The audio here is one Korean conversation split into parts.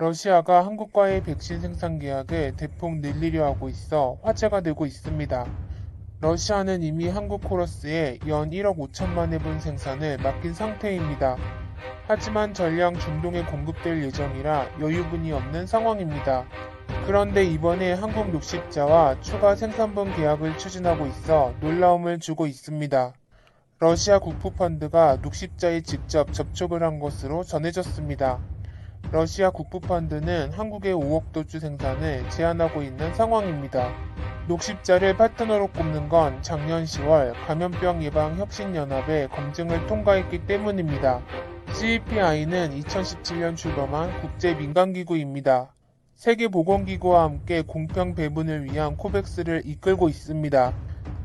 러시아가 한국과의 백신 생산 계약을 대폭 늘리려 하고 있어 화제가 되고 있습니다. 러시아는 이미 한국 코러스에 연 1억 5천만 회분 생산을 맡긴 상태입니다. 하지만 전량 중동에 공급될 예정이라 여유분이 없는 상황입니다. 그런데 이번에 한국 녹십자와 추가 생산분 계약을 추진하고 있어 놀라움을 주고 있습니다. 러시아 국부펀드가 녹십자에 직접 접촉을 한 것으로 전해졌습니다. 러시아 국부펀드는 한국의 5억 도주 생산을 제한하고 있는 상황입니다. 녹십자를 파트너로 꼽는 건 작년 10월 감염병 예방 혁신연합의 검증을 통과했기 때문입니다. CEPI는 2017년 출범한 국제 민간기구입니다. 세계보건기구와 함께 공평 배분을 위한 코백스를 이끌고 있습니다.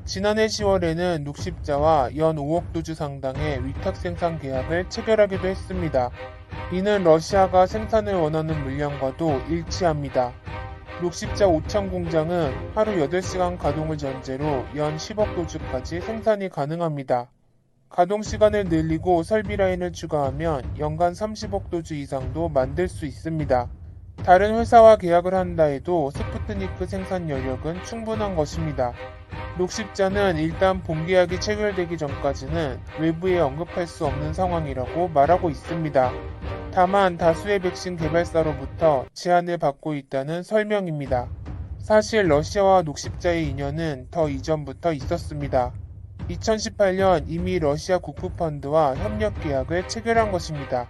지난해 10월에는 녹십자와 연 5억 도주 상당의 위탁 생산 계약을 체결하기도 했습니다. 이는 러시아가 생산을 원하는 물량과도 일치합니다. 녹십자 5천 공장은 하루 8시간 가동을 전제로 연 10억 도주까지 생산이 가능합니다. 가동 시간을 늘리고 설비 라인을 추가하면 연간 30억 도주 이상도 만들 수 있습니다. 다른 회사와 계약을 한다 해도 스푸트니크 생산 여력은 충분한 것입니다. 녹십자는 일단 본계약이 체결되기 전까지는 외부에 언급할 수 없는 상황이라고 말하고 있습니다. 다만 다수의 백신 개발사로부터 제안을 받고 있다는 설명입니다. 사실 러시아와 녹십자의 인연은 더 이전부터 있었습니다. 2018년 이미 러시아 국부펀드와 협력 계약을 체결한 것입니다.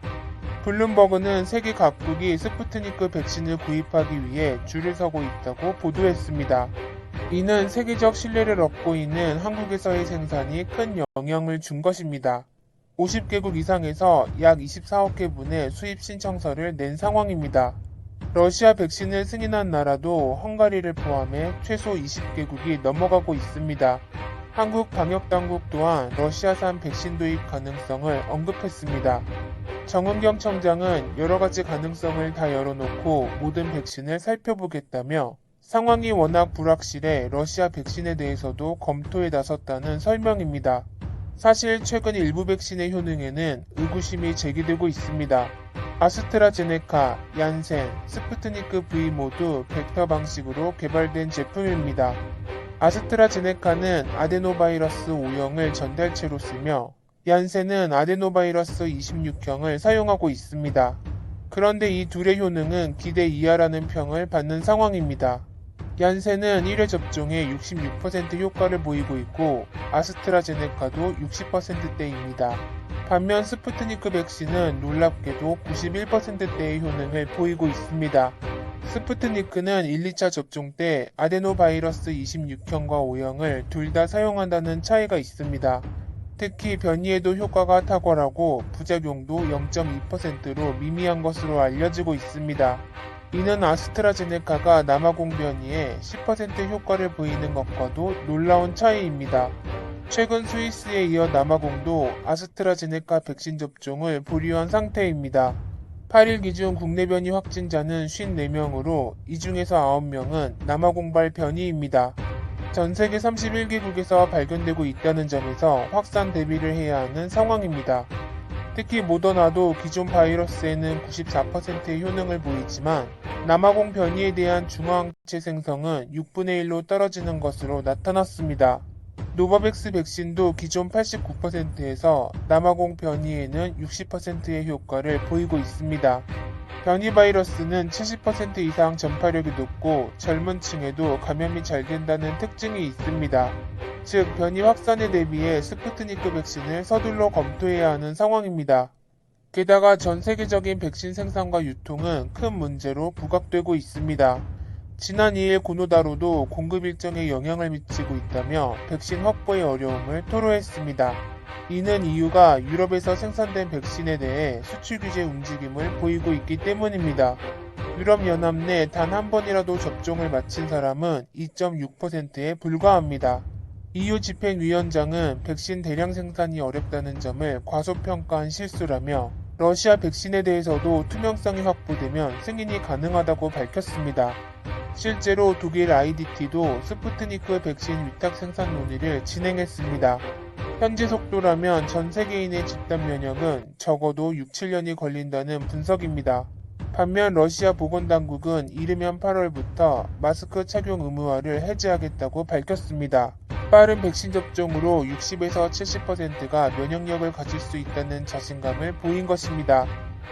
블룸버그는 세계 각국이 스푸트니크 백신을 구입하기 위해 줄을 서고 있다고 보도했습니다. 이는 세계적 신뢰를 얻고 있는 한국에서의 생산이 큰 영향을 준 것입니다. 50개국 이상에서 약 24억 회분의 수입 신청서를 낸 상황입니다. 러시아 백신을 승인한 나라도 헝가리를 포함해 최소 20개국이 넘어가고 있습니다. 한국 방역당국 또한 러시아산 백신 도입 가능성을 언급했습니다. 정은경 청장은 여러가지 가능성을 다 열어놓고 모든 백신을 살펴보겠다며 상황이 워낙 불확실해 러시아 백신에 대해서도 검토에 나섰다는 설명입니다. 사실 최근 일부 백신의 효능에는 의구심이 제기되고 있습니다. 아스트라제네카, 얀센, 스푸트니크 V 모두 벡터 방식으로 개발된 제품입니다. 아스트라제네카는 아데노바이러스 5형을 전달체로 쓰며 얀센은 아데노바이러스 26형을 사용하고 있습니다. 그런데 이 둘의 효능은 기대 이하라는 평을 받는 상황입니다. 얀센은 1회 접종에 66% 효과를 보이고 있고 아스트라제네카도 60%대입니다. 반면 스푸트니크 백신은 놀랍게도 91%대의 효능을 보이고 있습니다. 스푸트니크는 1, 2차 접종 때 아데노바이러스 26형과 5형을 둘 다 사용한다는 차이가 있습니다. 특히 변이에도 효과가 탁월하고 부작용도 0.2%로 미미한 것으로 알려지고 있습니다. 이는 아스트라제네카가 남아공 변이에 10% 효과를 보이는 것과도 놀라운 차이입니다. 최근 스위스에 이어 남아공도 아스트라제네카 백신 접종을 보류한 상태입니다. 8일 기준 국내 변이 확진자는 54명으로 이 중에서 9명은 남아공발 변이입니다. 전 세계 31개국에서 발견되고 있다는 점에서 확산 대비를 해야 하는 상황입니다. 특히 모더나도 기존 바이러스에는 94%의 효능을 보이지만 남아공 변이에 대한 중화항체 생성은 6분의 1로 떨어지는 것으로 나타났습니다. 노바백스 백신도 기존 89%에서 남아공 변이에는 60%의 효과를 보이고 있습니다. 변이 바이러스는 70% 이상 전파력이 높고 젊은 층에도 감염이 잘 된다는 특징이 있습니다. 즉 변이 확산에 대비해 스푸트니크 백신을 서둘러 검토해야 하는 상황입니다. 게다가 전 세계적인 백신 생산과 유통은 큰 문제로 부각되고 있습니다. 지난 2일 고노다로도 공급 일정에 영향을 미치고 있다며 백신 확보의 어려움을 토로했습니다. 이는 이유가 유럽에서 생산된 백신에 대해 수출 규제 움직임을 보이고 있기 때문입니다. 유럽연합 내 단 한 번이라도 접종을 마친 사람은 2.6%에 불과합니다. EU 집행위원장은 백신 대량 생산이 어렵다는 점을 과소평가한 실수라며 러시아 백신에 대해서도 투명성이 확보되면 승인이 가능하다고 밝혔습니다. 실제로 독일 IDT도 스푸트니크 백신 위탁 생산 논의를 진행했습니다. 현재 속도라면 전 세계인의 집단 면역은 적어도 6, 7년이 걸린다는 분석입니다. 반면 러시아 보건당국은 이르면 8월부터 마스크 착용 의무화를 해제하겠다고 밝혔습니다. 빠른 백신 접종으로 60에서 70%가 면역력을 가질 수 있다는 자신감을 보인 것입니다.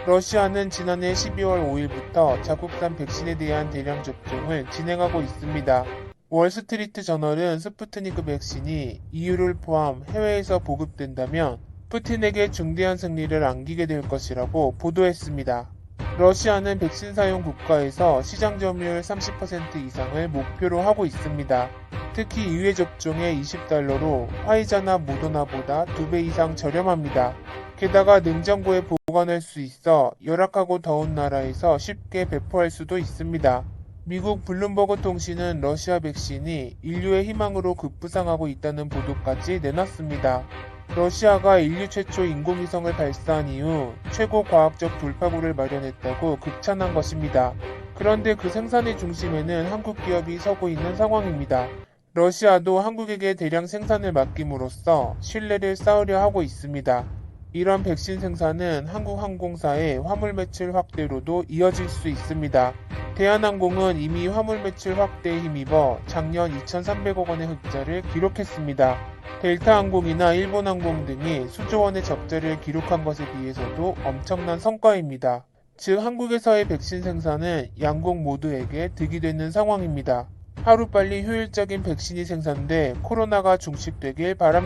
러시아는 지난해 12월 5일부터 자국산 백신에 대한 대량 접종을 진행하고 있습니다. 월스트리트 저널은 스푸트니크 백신이 EU를 포함 해외에서 보급된다면 푸틴에게 중대한 승리를 안기게 될 것이라고 보도했습니다. 러시아는 백신 사용 국가에서 시장 점유율 30% 이상을 목표로 하고 있습니다. 특히 2회 접종에 $20로 화이자나 모더나보다 2배 이상 저렴합니다. 게다가 냉장고에 보관할 수 있어 열악하고 더운 나라에서 쉽게 배포할 수도 있습니다. 미국 블룸버그 통신은 러시아 백신이 인류의 희망으로 급부상하고 있다는 보도까지 내놨습니다. 러시아가 인류 최초 인공위성을 발사한 이후 최고 과학적 돌파구를 마련했다고 극찬한 것입니다. 그런데 그 생산의 중심에는 한국 기업이 서고 있는 상황입니다. 러시아도 한국에게 대량 생산을 맡김으로써 신뢰를 쌓으려 하고 있습니다. 이런 백신 생산은 한국항공사의 화물 매출 확대로도 이어질 수 있습니다. 대한항공은 이미 화물 매출 확대에 힘입어 작년 2,300억 원의 흑자를 기록했습니다. 델타항공이나 일본항공 등이 수조 원의 적자를 기록한 것에 비해서도 엄청난 성과입니다. 즉 한국에서의 백신 생산은 양국 모두에게 득이 되는 상황입니다. 하루빨리 효율적인 백신이 생산돼 코로나가 종식되길 바랍니다.